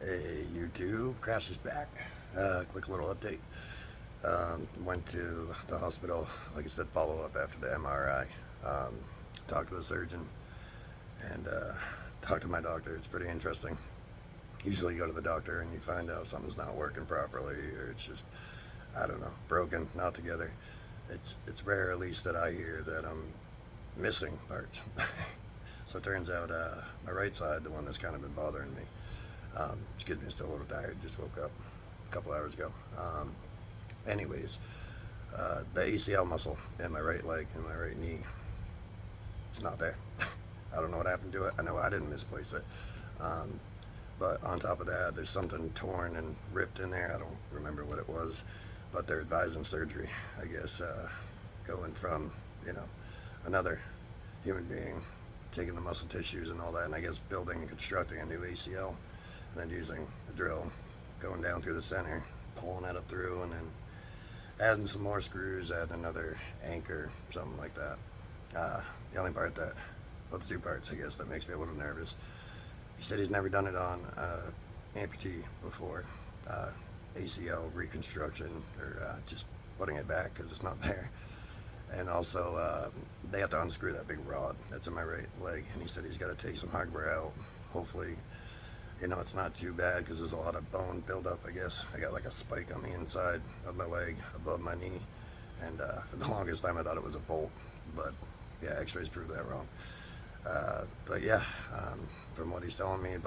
Hey, YouTube, Crash is back. Quick little update. Went to the hospital, like I said, follow up after the MRI. Talked to the surgeon and talked to my doctor. It's pretty interesting. Usually you go to the doctor and you find out something's not working properly, or it's just, I don't know, broken, not together. It's rare, at least that I hear, that I'm missing parts. So it turns out my right side, the one that's kind of been bothering me. Excuse me, I'm still a little tired. Just woke up a couple hours ago. Anyways, the ACL muscle in my right leg and my right knee, it's not there. I don't know what happened to it. I know I didn't misplace it. But on top of that, there's something torn and ripped in there. I don't remember what it was, but they're advising surgery, I guess, going from, another human being, taking the muscle tissues and all that, and I guess building and constructing a new ACL, and then using a drill, going down through the center, pulling that up through, and then adding some more screws, adding another anchor, something like that. The only part that, well, the two parts, I guess, that makes me a little nervous. He said he's never done it on amputee before, ACL reconstruction, or just putting it back because it's not there. And also, they have to unscrew that big rod that's in my right leg, and he said he's got to take some hardware out. Hopefully, it's not too bad because there's a lot of bone buildup, I guess. I got like a spike on the inside of my leg above my knee, and for the longest time I thought it was a bolt, but yeah, x-rays proved that wrong. But yeah, from what he's telling me,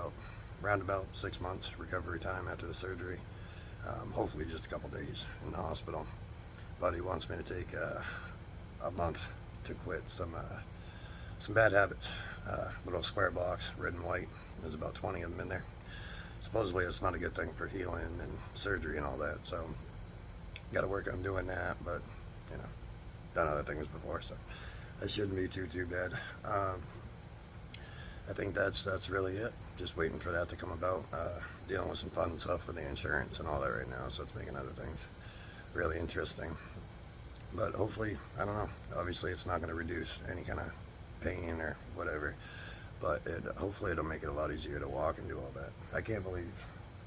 around about 6 months recovery time after the surgery. Hopefully just a couple days in the hospital. But he wants me to take a month to quit some bad habits. Little square box, red and white. There's about 20 of them in there. Supposedly it's not a good thing for healing and surgery and all that, so got to work on doing that, but done other things before, so that shouldn't be too bad. I think that's really it. Just waiting for that to come about. Dealing with some fun stuff with the insurance and all that right now, so it's making other things really interesting. But hopefully, I don't know, obviously it's not going to reduce any kind of pain or whatever, but hopefully it'll make it a lot easier to walk and do all that. I can't believe,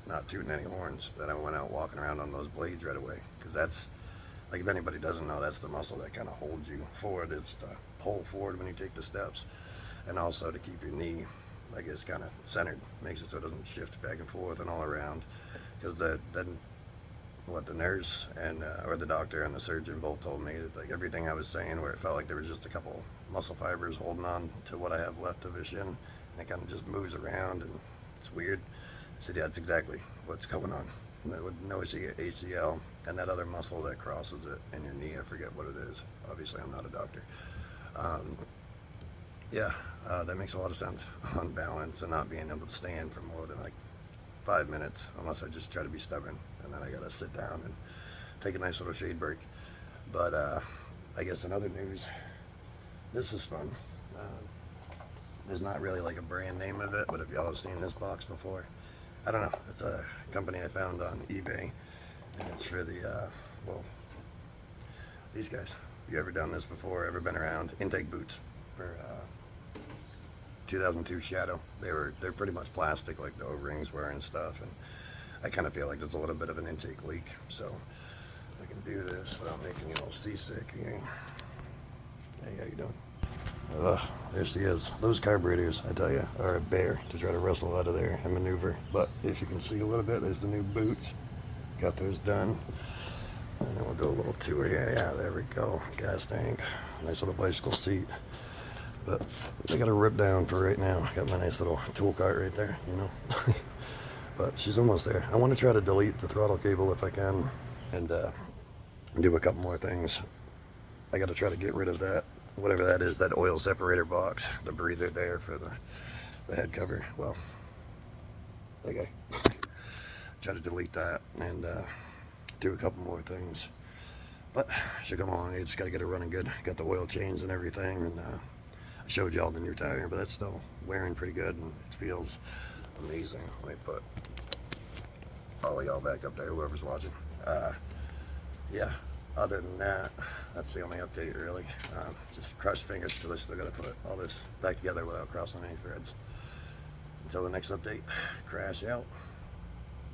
not tooting any horns, that I went out walking around on those blades right away, because that's, like, if anybody doesn't know, that's the muscle that kind of holds you forward. It's to pull forward when you take the steps, and also to keep your knee, I guess, kind of centered, makes it so it doesn't shift back and forth and all around, because what the nurse and or the doctor and the surgeon both told me, that, like, everything I was saying, where it felt like there was just a couple muscle fibers holding on to what I have left of a shin, and it kind of just moves around and it's weird. I said, yeah, that's exactly what's going on. With no ACL and that other muscle that crosses it in your knee, I forget what it is. Obviously I'm not a doctor. That makes a lot of sense on balance and not being able to stand for more than like 5 minutes, unless I just try to be stubborn, and then I gotta sit down and take a nice little shade break. But I guess in other news, this is fun. There's not really like a brand name of it, but if y'all have seen this box before, I don't know, it's a company I found on eBay, and it's for the, these guys. You ever done this before, ever been around? Intake boots for 2002 Shadow. They're pretty much plastic, like the O-rings were and stuff, and I kind of feel like there's a little bit of an intake leak, so I can do this without making you all seasick again. Hey, how you doing? Ugh, there she is. Those carburetors, I tell you, are a bear to try to wrestle out of there and maneuver. But if you can see a little bit, there's the new boots. Got those done. And then we'll do a little tour here. Yeah, there we go. Gas tank. Nice little bicycle seat. But I got her ripped down for right now. Got my nice little tool cart right there, But she's almost there. I want to try to delete the throttle cable if I can, and do a couple more things. I got to try to get rid of that, whatever that is, that oil separator box, the breather there for the head cover. Well, okay. Try to delete that and do a couple more things. But should come along. I just got to get it running good. Got the oil changed and everything, and I showed y'all the new tire, but that's still wearing pretty good, and it feels amazing. Let me put all of y'all back up there, whoever's watching. Yeah, other than that, that's the only update really. Just cross fingers till I still gotta put all this back together without crossing any threads. Until the next update, Crash out.